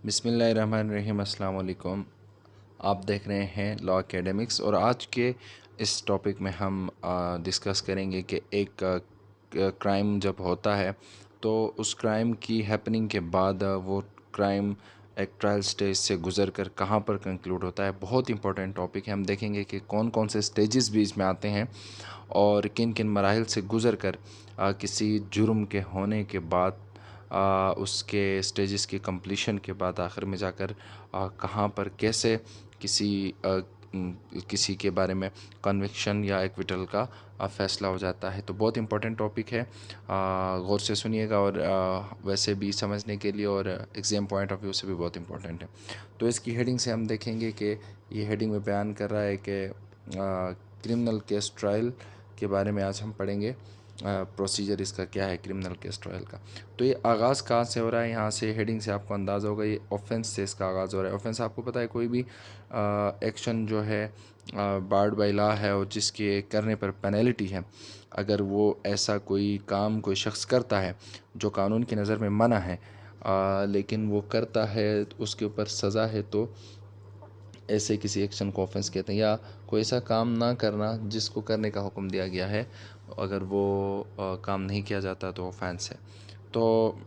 बिस्मिल्लाहिर्रहमानिर्रहीम। अस्सलाम वालेकुम। आप देख रहे हैं लॉ एकेडमिक्स और आज के इस टॉपिक में हम डिस्कस करेंगे कि एक क्राइम जब होता है तो उस क्राइम की हैपनिंग के बाद वो क्राइम एक ट्रायल स्टेज से गुज़र कर कहाँ पर कंक्लूड होता है। बहुत इंपॉर्टेंट टॉपिक है। हम देखेंगे कि कौन कौन से स्टेजेस बीच में आते हैं और किन किन मराहिल से गुज़र कर किसी जुर्म के होने के बाद उसके स्टेजेस की कंप्लीशन के बाद आखिर में जाकर कहाँ पर कैसे किसी के बारे में कन्विक्शन या एक्विटल का फ़ैसला हो जाता है। तो बहुत इंपॉर्टेंट टॉपिक है, गौर से सुनिएगा और वैसे भी समझने के लिए और एग्ज़ाम पॉइंट ऑफ व्यू से भी बहुत इंपॉर्टेंट है। तो इसकी हेडिंग से हम देखेंगे कि ये हेडिंग में बयान कर रहा है कि क्रिमिनल केस ट्रायल के बारे में आज हम पढ़ेंगे। प्रोसीजर इसका क्या है क्रिमिनल केस ट्रायल का। तो ये आगाज़ कहाँ से हो रहा है, यहाँ से हेडिंग से आपको अंदाज़ा होगा ये ऑफेंस से इसका आगाज़ हो रहा है। ऑफेंस आपको पता है कोई भी एक्शन जो है बार्ड बाय लॉ है और जिसके करने पर पेनल्टी है। अगर वो ऐसा कोई काम कोई शख्स करता है जो कानून की नज़र में मना है लेकिन वो करता है उसके ऊपर सज़ा है, तो ऐसे किसी एक्शन को ऑफेंस कहते हैं। या कोई ऐसा काम ना करना जिसको करने का हुक्म दिया गया है, अगर वो काम नहीं किया जाता तो ऑफेंस है। तो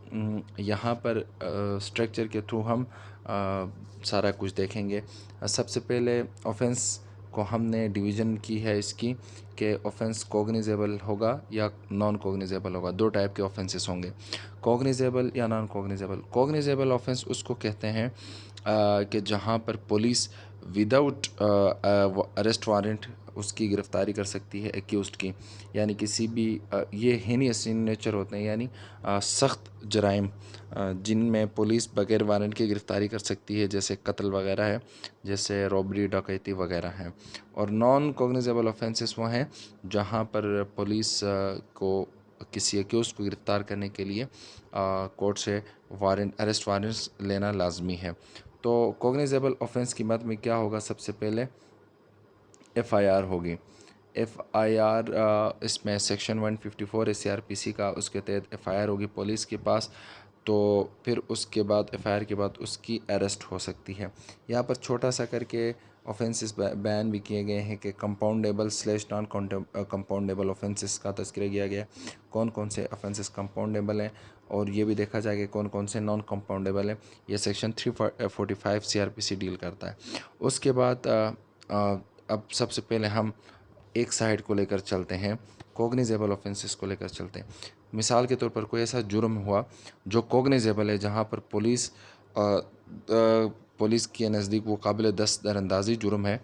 यहाँ पर स्ट्रक्चर के थ्रू हम सारा कुछ देखेंगे। सबसे पहले ऑफेंस को हमने डिवीज़न की है इसकी कि ऑफेंस कोग्निजेबल होगा या नॉन कोग्निजेबल होगा। दो टाइप के ऑफेंसेस होंगे, कोग्निजेबल या नॉन कोग्निजेबल। कोग्निजेबल ऑफेंस उसको कहते हैं कि जहाँ पर पुलिस विदाउट अरेस्ट वारंट उसकी गिरफ़्तारी कर सकती है एक्यूज़्ड की, यानी किसी भी ये हेनियस इन नेचर होते हैं, यानी सख्त जराइम जिनमें पुलिस बग़ैर वारंट की गिरफ़्तारी कर सकती है, जैसे कत्ल वगैरह है, जैसे रॉबरी डकैती वगैरह है। और नॉन कॉग्निजेबल ऑफेंसेस वो हैं जहाँ पर पुलिस को किसी एक्यूज़ को गिरफ़्तार करने के लिए कोर्ट से वारंट अरेस्ट वारंट्स लेना लाजमी है। तो कॉग्निजेबल ऑफेंस की मद में क्या होगा, सबसे पहले एफ़आईआर होगी। एफ़आईआर इसमें सेक्शन 154 है सीआरपीसी का, उसके तहत एफ़आईआर होगी पुलिस के पास। तो फिर उसके बाद एफ़आईआर के बाद उसकी अरेस्ट हो सकती है। यहाँ पर छोटा सा करके ऑफेंसेस बैन भी किए गए हैं कि compoundable slash non compoundable offences का तज़किरा किया गया है। कौन कौन से ऑफेंसेस कंपाउंडेबल हैं और ये भी देखा जाए कि कौन कौन से नॉन कंपाउंडेबल हैं। ये सेक्शन 345 सीआरपीसी डील करता है। उसके बाद अब सबसे पहले हम एक साइड को लेकर चलते हैं, कोग्निजेबल ऑफेंसेस को लेकर चलते हैं। मिसाल के तौर पर कोई ऐसा जुर्म हुआ जो कोग्निजेबल है, जहाँ पर पुलिस के नज़दीक वो काबिल दस्तअंदाज़ी जुर्म है,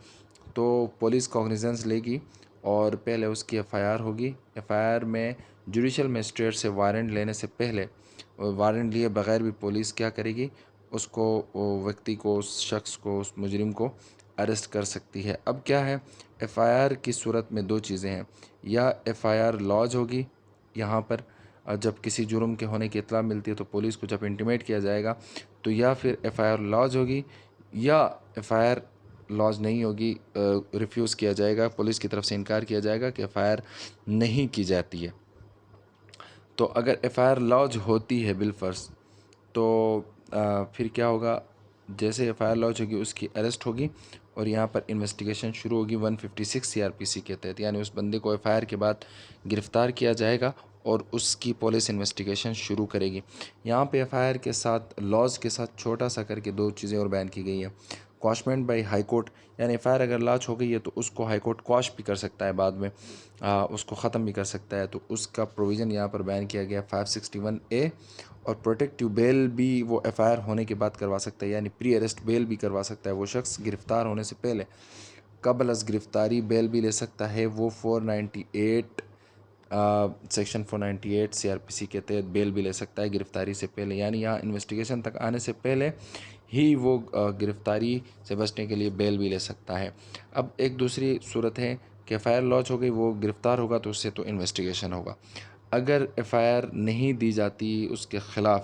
तो पुलिस कॉग्निजेंस लेगी और पहले उसकी एफ़आईआर होगी। एफ़आईआर में जुडिशल मजिस्ट्रेट से वारंट लेने से पहले, वारंट लिए बगैर भी पुलिस क्या करेगी, उसको व्यक्ति को, उस शख्स को, उस मुजरिम को अरेस्ट कर सकती है। अब क्या है, एफ़आईआर की सूरत में दो चीज़ें हैं, या एफ़आईआर लॉज होगी यहाँ पर जब किसी जुर्म के होने की इत्तला मिलती है तो पुलिस को जब इंटीमेट किया जाएगा, तो या फिर एफ़आईआर लॉज होगी, या एफ़आईआर लॉज नहीं होगी, रिफ्यूज़ किया जाएगा, पुलिस की तरफ से इनकार किया जाएगा कि एफ़आईआर नहीं की जाती है। तो अगर एफ़आईआर लॉज होती है बिलफ़र्ज़, तो फिर क्या होगा, जैसे एफ़आईआर लॉन्च होगी उसकी अरेस्ट होगी और यहाँ पर इन्वेस्टिगेशन शुरू होगी 156 सीआरपीसी के तहत, यानी उस बंदे को एफ़आईआर के बाद गिरफ़्तार किया जाएगा और उसकी पुलिस इन्वेस्टिगेशन शुरू करेगी। यहाँ पे एफ़आईआर के साथ लॉज के साथ छोटा सा करके दो चीज़ें और बयान की गई हैं। क्वाशमेंट बाई हाई कोर्ट, यानी एफ़आईआर अगर लॉन्च हो गई है तो उसको हाई कोर्ट क्वाश भी कर सकता है, बाद में उसको ख़त्म भी कर सकता है। तो उसका प्रोविज़न यहाँ पर बयान किया गया 561A। और प्रोटेक्टिव बेल भी वो एफ़आईआर होने के बाद करवा सकता है, यानी प्री अरेस्ट बेल भी करवा सकता है। वो शख्स गिरफ़्तार होने से पहले कबल अज़ गिरफ़्तारी बेल भी ले सकता है। वो 498 सेक्शन 498 सीआरपीसी के तहत बेल भी ले सकता है गिरफ़्तारी से पहले, यानी यहाँ इन्वेस्टिगेशन तक आने से पहले ही वो गिरफ़्तारी से बचने के लिए बेल भी ले सकता है। अब एक दूसरी सूरत है कि एफ़आईआर लॉन्च हो गई, वो गिरफ़्तार होगा तो उससे तो इन्वेस्टिगेशन होगा। अगर एफ़आईआर नहीं दी जाती उसके ख़िलाफ़,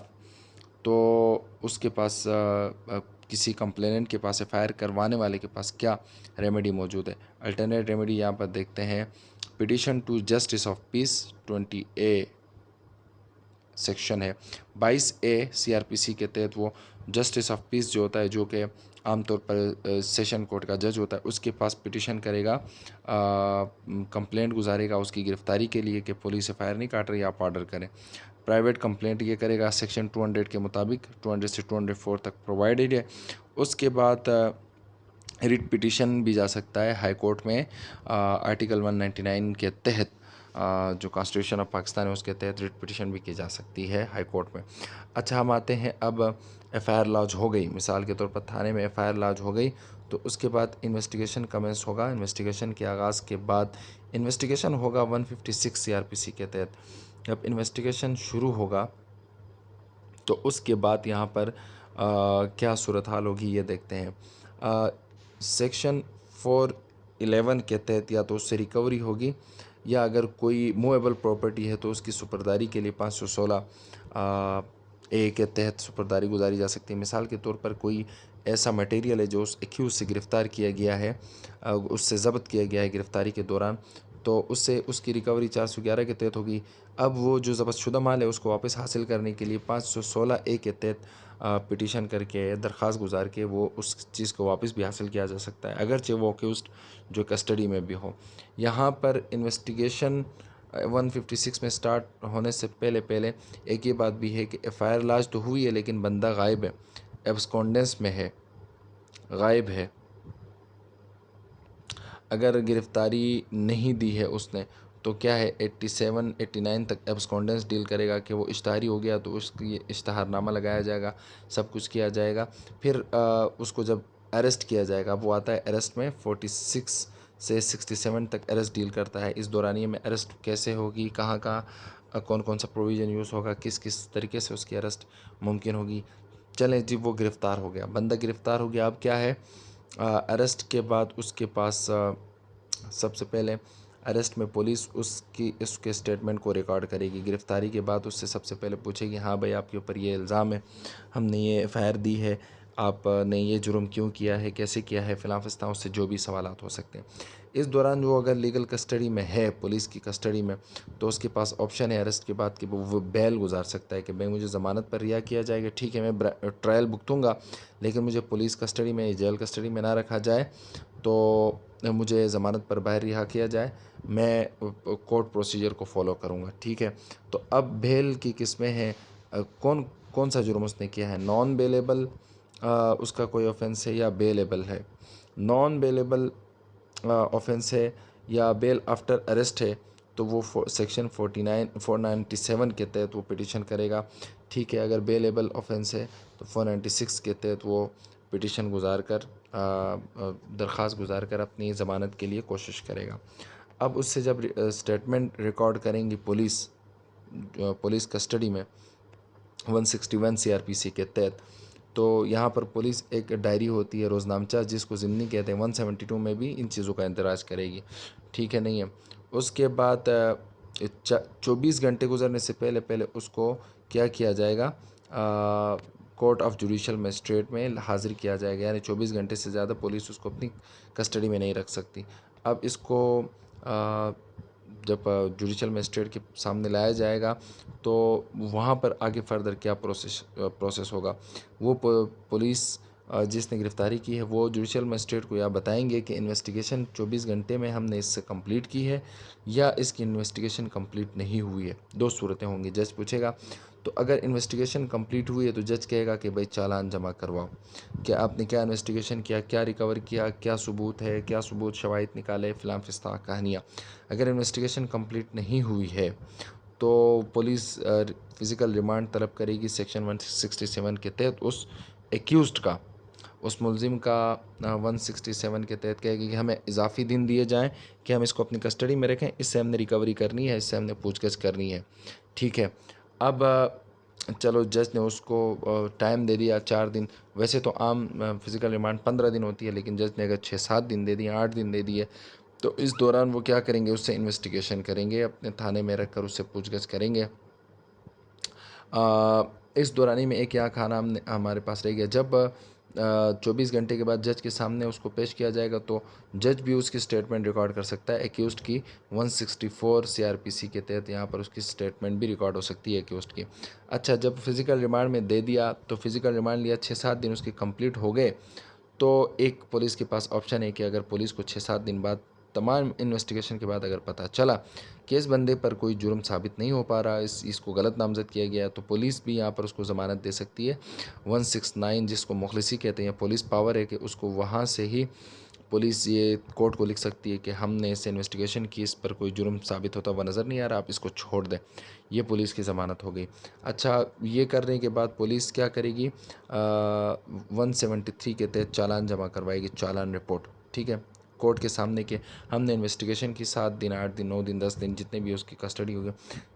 तो उसके पास किसी कंप्लेनेंट के पास, एफ़आईआर करवाने वाले के पास क्या रेमेडी मौजूद है। अल्टरनेट रेमेडी यहाँ पर देखते हैं, petition to justice of peace 20A section है। 22A CRPC के तहत वो जस्टिस ऑफ पीस जो होता है, जो कि आमतौर पर सेशन कोर्ट का जज होता है, उसके पास पिटिशन करेगा, कंप्लेंट गुजारेगा उसकी गिरफ्तारी के लिए कि पुलिस एफआईआर नहीं काट रही, आप ऑर्डर करें। प्राइवेट कंप्लेंट ये करेगा सेक्शन 200 के मुताबिक, 200 से 204 तक प्रोवाइडेड है। उसके बाद रिट पिटिशन भी जा सकता है हाई कोर्ट में, आर्टिकल 199 के तहत, जो कॉन्स्टिट्यूशन ऑफ पाकिस्तान है उसके तहत रिट पिटिशन भी की जा सकती है हाई कोर्ट में। अच्छा, हम आते हैं अब एफआईआर लॉन्च हो गई, मिसाल के तौर पर थाने में एफआईआर लॉन्च हो गई, तो उसके बाद इन्वेस्टिगेशन कमेंस होगा। इन्वेस्टिगेशन के आगाज़ के बाद इन्वेस्टिगेशन होगा 156 सीआरपीसी के तहत। जब इन्वेस्टिगेशन शुरू होगा तो उसके बाद यहाँ पर क्या सूरत हाल होगी ये देखते हैं। सेक्शन 411 के तहत या तो उससे रिकवरी होगी, या अगर कोई मूवेबल प्रॉपर्टी है तो उसकी सुपरदारी के लिए 516 ए के तहत सुपरदारी गुजारी जा सकती है। मिसाल के तौर पर कोई ऐसा मटेरियल है जो उस एक्यूज़ से गिरफ़्तार किया गया है, उससे ज़ब्त किया गया है गिरफ़्तारी के दौरान, तो उससे उसकी रिकवरी 411 के तहत होगी। अब वो जो ज़ब्तशुदा माल है उसको वापस हासिल करने के लिए 516A के तहत पिटीशन करके दरख्वास्त गुजार के वो उस चीज़ को वापस भी हासिल किया जा सकता है, अगरचे वो अक्यूज़्ड जो कस्टडी में भी हो। यहाँ पर इन्वेस्टिगेशन 156 में स्टार्ट होने से पहले पहले एक ये बात भी है कि एफआईआर लॉन्च तो हुई है लेकिन बंदा गायब है, एब्सकॉन्डेंस में है, गायब है। अगर गिरफ़्तारी नहीं दी है उसने तो क्या है 87 89 तक एब्सकॉन्डेंस डील करेगा कि वो इश्तहारी हो गया तो उसकी इश्तहारनामा लगाया जाएगा, सब कुछ किया जाएगा। फिर उसको जब अरेस्ट किया जाएगा, वो आता है अरेस्ट में 46 से 67 तक अरेस्ट डील करता है। इस दौरानिए में अरेस्ट कैसे होगी, कहाँ कहाँ कौन कौन सा प्रोविज़न यूज़ होगा, किस किस तरीके से उसकी अरेस्ट मुमकिन होगी। चलें जी, वो गिरफ़्तार हो गया, बंदा गिरफ़्तार हो गया। अब क्या है, अरेस्ट के बाद उसके पास सबसे पहले अरेस्ट में पुलिस उसके स्टेटमेंट को रिकॉर्ड करेगी। गिरफ़्तारी के बाद उससे सबसे पहले पूछेगी, हाँ भाई आपके ऊपर ये इल्ज़ाम है, हमने ये एफआईआर दी है, आपने ये जुर्म क्यों किया है, कैसे किया है, फ़िलाँ फ़िस्तां, उससे जो भी सवालात हो सकते हैं। इस दौरान वो अगर लीगल कस्टडी में है, पुलिस की कस्टडी में, तो उसके पास ऑप्शन है अरेस्ट के बाद कि वो बेल गुजार सकता है कि भाई मुझे ज़मानत पर रिहा किया जाएगा, ठीक है मैं ट्रायल भुगतूँगा, लेकिन मुझे पुलिस कस्टडी में, जेल कस्टडी में ना रखा जाए, तो मुझे ज़मानत पर बाहर रिहा किया जाए, मैं कोर्ट प्रोसीजर को फॉलो करूँगा, ठीक है। तो अब बेल की किस्में हैं, कौन कौन सा जुर्म उसने किया है, नॉन बेलेबल उसका कोई ऑफेंस है या बेलेबल है। नॉन बेलेबल ऑफेंस है या बेल आफ्टर अरेस्ट है तो वो सेक्शन 497 के तहत वो पिटिशन करेगा, ठीक है। अगर बेलेबल ऑफेंस है तो 496 के तहत वो पिटिशन गुजार कर दरख्वास्त गुजार कर अपनी ज़मानत के लिए कोशिश करेगा। अब उससे जब स्टेटमेंट रिकॉर्ड करेंगी पुलिस कस्टडी में 161 सीआरपीसी के तहत, तो यहाँ पर पुलिस एक डायरी होती है रोज़नामचा जिसको ज़िमनी कहते हैं, 172 में भी इन चीज़ों का इंदराज करेगी, ठीक है नहीं है। उसके बाद 24 घंटे गुजरने से पहले पहले उसको क्या किया जाएगा, कोर्ट ऑफ जुडिशल मजिस्ट्रेट में हाज़िर किया जाएगा, यानी 24 घंटे से ज़्यादा पुलिस उसको अपनी कस्टडी में नहीं रख सकती। अब इसको जब जुडिशल मजिस्ट्रेट के सामने लाया जाएगा तो वहाँ पर आगे फ़र्दर क्या प्रोसेस होगा, वो पुलिस जिसने गिरफ़्तारी की है वो जुडिशल मजिस्ट्रेट को या बताएंगे कि इन्वेस्टिगेशन 24 घंटे में हमने इससे कंप्लीट की है या इसकी इन्वेस्टिगेशन कंप्लीट नहीं हुई है। दो सूरतें होंगी, जज पूछेगा, तो अगर इन्वेस्टिगेशन कंप्लीट हुई है तो जज कहेगा कि भाई चालान जमा करवाओ, कि आपने क्या इन्वेस्टिगेशन किया, क्या रिकवर किया, क्या सबूत है, क्या सबूत शवाहिद निकाले, फ़िलाँ फ़िस्तां कहानियाँ। अगर इन्वेस्टिगेशन कंप्लीट नहीं हुई है तो पुलिस फ़िज़िकल रिमांड तलब करेगी सेक्शन 167 के तहत उस एक्यूज़्ड का, उस मुलजिम का 167 के तहत कहेगी कि हमें इजाफ़ी दिन दिए जाएं कि हम इसको अपनी कस्टडी में रखें, इससे हमने रिकवरी करनी है, इससे हमने पूछगछ करनी है, ठीक है। अब चलो जज ने उसको टाइम दे दिया 4 दिन, वैसे तो आम फ़िज़िकल रिमांड 15 दिन होती है, लेकिन जज ने अगर 6-7 दिन दे दिए, 8 दिन दे दिए, तो इस दौरान वो क्या करेंगे, उससे इन्वेस्टिगेशन करेंगे, अपने थाने में रख कर उससे पूछगछ करेंगे। इस दौरानी में एक यहाँ खाना हमारे पास रह गया। जब 24 घंटे के बाद जज के सामने उसको पेश किया जाएगा तो जज भी उसकी स्टेटमेंट रिकॉर्ड कर सकता है। एक्यूज्ड की 164 सीआरपीसी के तहत यहाँ पर उसकी स्टेटमेंट भी रिकॉर्ड हो सकती है एक्यूज्ड की। अच्छा, जब फिज़िकल रिमांड में दे दिया तो फिज़िकल रिमांड लिया, 6-7 दिन उसके कंप्लीट हो गए तो एक पुलिस के पास ऑप्शन है कि अगर पुलिस को 6-7 दिन बाद तमाम इन्वेस्टिगेशन के बाद अगर पता चला कि इस बंदे पर कोई जुर्म साबित नहीं हो पा रहा, इसको गलत नामज़द किया गया, तो पुलिस भी यहाँ पर उसको ज़मानत दे सकती है। 169 जिसको मुखलिसी कहते हैं, पुलिस पावर है कि उसको वहाँ से ही पुलिस ये कोर्ट को लिख सकती है कि हमने इससे इन्वेस्टिगेशन की, इस पर कोई जुर्म साबित होता हुआ नज़र नहीं आ रहा, आप इसको छोड़ दें। ये पुलिस की ज़मानत हो गई। अच्छा, ये करने के बाद पुलिस क्या करेगी, 173 के तहत चालान जमा करवाएगी, चालान रिपोर्ट। ठीक है, कोर्ट के सामने कि हमने इन्वेस्टिगेशन की 7 दिन, 8 दिन, 9 दिन, 10 दिन, जितने भी उसकी कस्टडी होगी,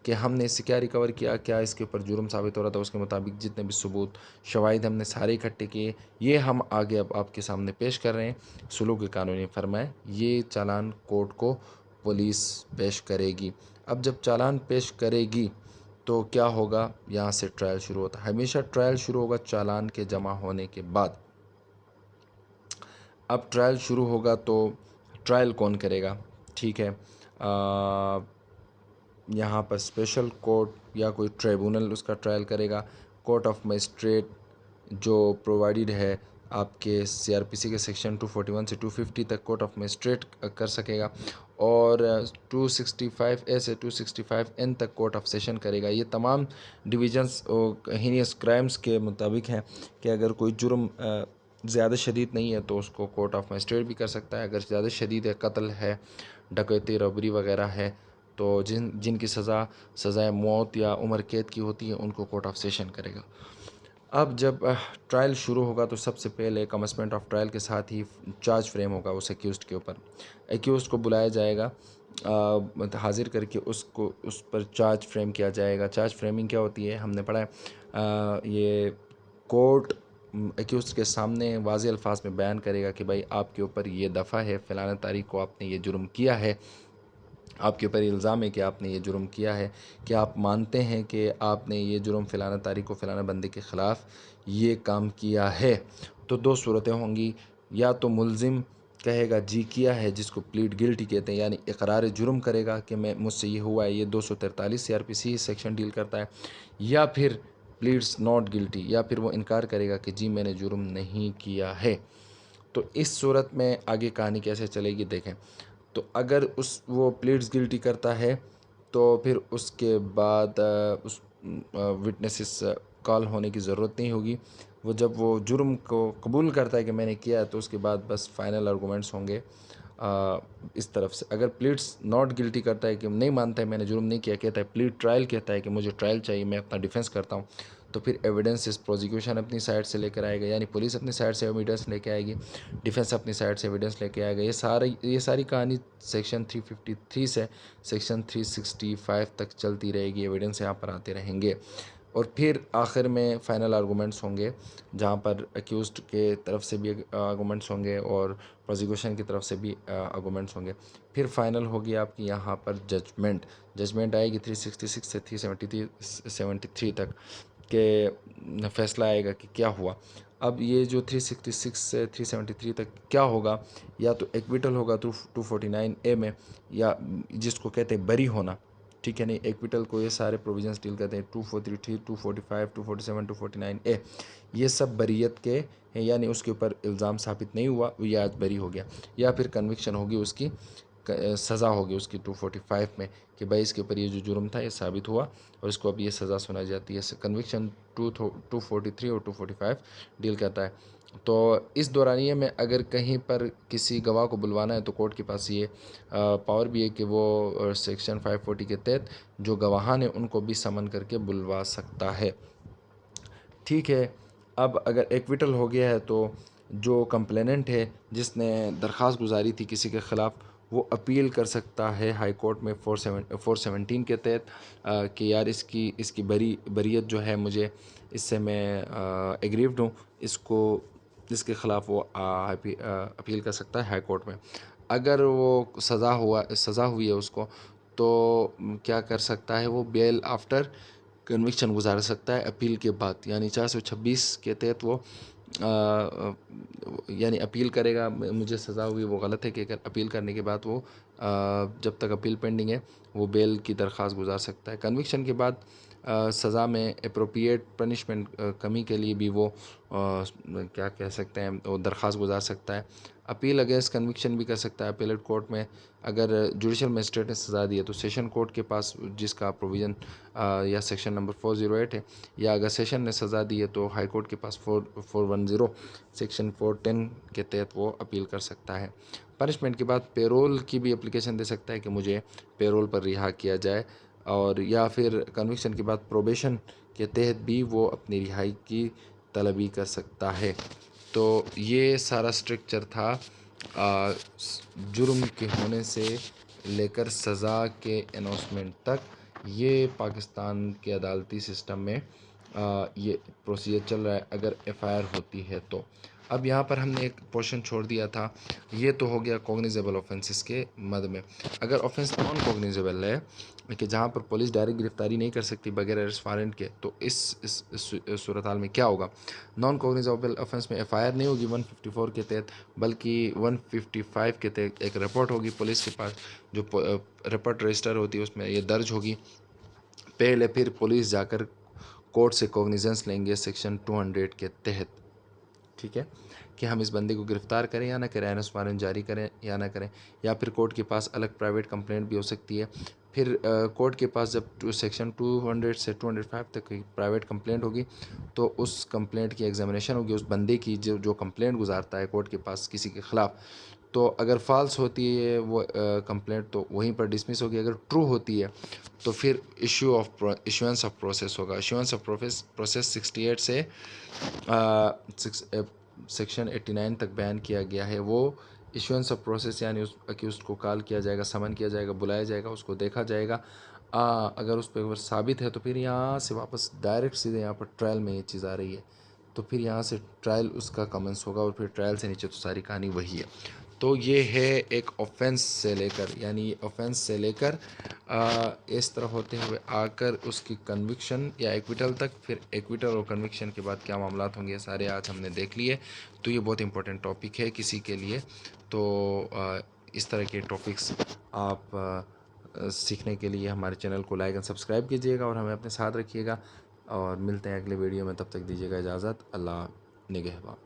कि हमने इससे क्या रिकवर किया, क्या इसके ऊपर जुर्म साबित हो रहा था, उसके मुताबिक जितने भी सबूत शवाहिद हमने सारे इकट्ठे किए, ये हम आगे अब आपके सामने पेश कर रहे हैं। सुलूक कानूनी फरमाए, ये चालान कोर्ट को पुलिस पेश करेगी। अब जब चालान पेश करेगी तो क्या होगा, यहाँ से ट्रायल शुरू होता है। हमेशा ट्रायल शुरू होगा चालान के जमा होने के बाद। अब ट्रायल शुरू होगा तो ट्रायल कौन करेगा? ठीक है, यहाँ पर स्पेशल कोर्ट या कोई ट्राइब्यूनल उसका ट्रायल करेगा। कोर्ट ऑफ मजिस्ट्रेट जो प्रोवाइडेड है आपके सीआरपीसी के सेक्शन 241 से 250 तक कोर्ट ऑफ मजिस्ट्रेट कर सकेगा, और 265A से 265N तक कोर्ट ऑफ सेशन करेगा। ये तमाम डिविजन्स हीनियस क्राइम्स के मुताबिक हैं कि अगर कोई जुर्म ज़्यादा शदीद नहीं है तो उसको कोर्ट ऑफ मजिस्ट्रेट भी कर सकता है। अगर ज़्यादा शदीद है, कत्ल है, डकैती, रबरी वगैरह है, तो जिनकी सज़ाए मौत या उम्र कैद की होती है उनको कोर्ट ऑफ सेशन करेगा। अब जब ट्रायल शुरू होगा तो सबसे पहले कमेंसमेंट ऑफ ट्रायल के साथ ही चार्ज फ्रेम होगा उस एक्यूज़ड के ऊपर। एक्यूज़ड को बुलाया जाएगा, हाजिर करके उसको उस पर चार्ज फ्रेम किया जाएगा। चार्ज फ्रेमिंग क्या होती है हमने पढ़ा है। ये कोर्ट एक्यूज़ड के सामने वाज़ेह अल्फाज में बयान करेगा कि भाई आपके ऊपर ये दफ़ा है, फ़लाना तारीख को आपने ये जुर्म किया है, आपके ऊपर इल्ज़ाम है कि आपने ये जुर्म किया है, कि आप मानते हैं कि आपने ये जुर्म फ़लाना तारीख को फ़लाना बंदे के ख़िलाफ़ ये काम किया है। तो दो सूरतें होंगी, या तो मुल्ज़िम कहेगा जी किया है, जिसको प्लीड गिल्टी कहते हैं, यानी इकरार जुर्म करेगा कि मैं मुझसे ये हुआ है, ये 243 सीआरपीसी सेक्शन डील करता है, या फिर प्लीड्स नॉट गिल्टी, या फिर वो इनकार करेगा कि जी मैंने जुर्म नहीं किया है। तो इस सूरत में आगे कहानी कैसे चलेगी देखें। तो अगर वो प्लीड्स गिल्टी करता है तो फिर उसके बाद उस विटनेसेस कॉल होने की ज़रूरत नहीं होगी। वो जब वो जुर्म को कबूल करता है कि मैंने किया है तो उसके बाद बस फाइनल आर्गूमेंट्स होंगे इस तरफ से। अगर प्लीड्स नॉट गिल्टी करता है कि नहीं मानता है मैंने जुर्म नहीं किया, कहता है प्लीड ट्रायल, कहता है कि मुझे ट्रायल चाहिए, मैं अपना डिफेंस करता हूँ, तो फिर एविडेंसेस प्रोसिक्यूशन अपनी साइड से लेकर आएगा, यानी पुलिस अपनी साइड से एविडेंस लेके आएगी, डिफेंस अपनी साइड से एविडेंस लेके आएगा। ये सारी कहानी सेक्शन 353 से सेक्शन 365 तक चलती रहेगी, एविडेंस यहाँ पर आते रहेंगे, और फिर आखिर में फ़ाइनल आर्गूमेंट्स होंगे जहाँ पर एक्यूज़ड के तरफ से भी आर्गूमेंट्स होंगे और प्रोसिक्यूशन की तरफ से भी आर्गूमेंट्स होंगे। फिर फाइनल होगी आपकी यहाँ पर जजमेंट आएगी 366 से 373 तक के फ़ैसला आएगा कि क्या हुआ। अब ये जो 366 से 373 तक क्या होगा, या तो एक्विटल होगा 249A में, या जिसको कहते हैं बरी होना, ठीक है, नहीं एक्विटल को ये सारे प्रोविजंस डील करते हैं 243, 245, 247, 249A, ये सब बरीयत के हैं, यानी उसके ऊपर इल्ज़ाम साबित नहीं हुआ, वो ये आज बरी हो गया, या फिर कन्विक्शन होगी उसकी, सज़ा होगी उसकी 245 में कि भाई इसके ऊपर ये जो जुर्म था ये साबित हुआ और इसको अब ये सज़ा सुनाई जाती है। कन्विक्शन 243 और 245 डील करता है। तो इस दौरानिए में अगर कहीं पर किसी गवाह को बुलवाना है तो कोर्ट के पास ये पावर भी है कि वो सेक्शन 540 के तहत जो गवाहान हैं उनको भी समन करके बुलवा सकता है। ठीक है, अब अगर एक्विटल हो गया है तो जो कंप्लेनेंट है जिसने दरख्वास्त गुजारी थी किसी के ख़िलाफ़, वो अपील कर सकता है हाई कोर्ट में 417 के तहत कि यार इसकी बरीयत जो है मुझे इससे मैं एग्रीव्ड हूँ, इसके ख़िलाफ़ वो अपील कर सकता है हाई कोर्ट में। अगर वो सज़ा हुई है उसको तो क्या कर सकता है वो बेल आफ्टर कन्विक्शन गुजार सकता है अपील के बाद, यानी 426 के तहत वो यानी अपील करेगा। मुझे सज़ा हुई वो गलत है कि अगर अपील करने के बाद वो जब तक अपील पेंडिंग है वो बेल की दरख्वास्त गुजार सकता है। कन्विक्शन के बाद सज़ा में अप्रोप्रिएट पनिशमेंट कमी के लिए भी वो क्या कह सकते हैं, वो दरख्वास्त गुजार सकता है। अपील अगेंस्ट कन्विक्शन भी कर सकता है अपीलेट कोर्ट में। अगर जुडिशल मजिस्ट्रेट ने सज़ा दी है तो सेशन कोर्ट के पास, जिसका प्रोविज़न या सेक्शन नंबर 408 है, या अगर सेशन ने सज़ा दी है तो हाई कोर्ट के पास 410 सेक्शन 410 के तहत वो अपील कर सकता है। पनिशमेंट के बाद पेरोल की भी एप्लीकेशन दे सकता है कि मुझे पेरोल पर रिहा किया जाए, और या फिर कन्विक्शन के बाद प्रोबेशन के तहत भी वो अपनी रिहाई की तलबी कर सकता है। तो ये सारा स्ट्रक्चर था जुर्म के होने से लेकर सज़ा के अनाउंसमेंट तक। ये पाकिस्तान के अदालती सिस्टम में ये प्रोसीजर चल रहा है अगर एफआईआर होती है तो। अब यहाँ पर हमने एक पोर्शन छोड़ दिया था, ये तो हो गया कॉग्निजेबल ऑफेंसेस के मद में। अगर ऑफेंस नॉन कॉग्निजेबल है कि जहाँ पर पुलिस डायरेक्ट गिरफ्तारी नहीं कर सकती बगैर अरेस्ट वारंट के, तो इस सूरत हाल में क्या होगा। नॉन कॉग्निजेबल ऑफेंस में एफआईआर नहीं होगी 154 के तहत, बल्कि 155 के तहत एक रिपोर्ट होगी पुलिस के पास, जो रिपोर्ट रजिस्टर होती है उसमें ये दर्ज होगी। पहले फिर पुलिस जाकर कोर्ट से कॉग्निजेंस लेंगे सेक्शन 200 के तहत, ठीक है, कि हम इस बंदे को गिरफ़्तार करें या ना करें, अरेस्ट वारंट जारी करें या ना करें। या फिर कोर्ट के पास अलग प्राइवेट कंप्लेंट भी हो सकती है। फिर कोर्ट के पास जब सेक्शन 200 से 205 तक की प्राइवेट कंप्लेंट होगी तो उस कंप्लेंट की एग्जामिनेशन होगी, उस बंदे की जो कंप्लेंट गुजारता है कोर्ट के पास किसी के ख़िलाफ़। तो अगर फ़ाल्स होती है वो कंप्लेंट तो वहीं पर डिसमिस होगी, अगर ट्रू होती है तो फिर इशुएंस ऑफ प्रोसेस होगा। इशुएंस ऑफ प्रोसेस 68 से सेक्शन 89 तक बयान किया गया है। वो इशुएंस ऑफ प्रोसेस यानी उस अक्यूज़्ड को कॉल किया जाएगा, समन किया जाएगा, बुलाया जाएगा, उसको देखा जाएगा। अगर उस पर साबित है तो फिर यहाँ से वापस डायरेक्ट सीधे यहाँ पर ट्रायल में ये चीज़ आ रही है, तो फिर यहाँ से ट्रायल उसका कमेंस होगा और फिर ट्रायल से नीचे तो सारी कहानी वही है। तो ये है एक ऑफेंस से लेकर, यानी ऑफेंस से लेकर इस तरह होते हुए आकर उसकी कन्विक्शन या एक्विटल तक, फिर एक्विटल और कन्विक्शन के बाद क्या मामला होंगे सारे आज हमने देख लिए। तो ये बहुत इंपॉर्टेंट टॉपिक है किसी के लिए। तो इस तरह के टॉपिक्स आप सीखने के लिए हमारे चैनल को लाइक एंड सब्सक्राइब कीजिएगा और हमें अपने साथ रखिएगा, और मिलते हैं अगले वीडियो में। तब तक दीजिएगा इजाज़त। अल्लाह निगहबान।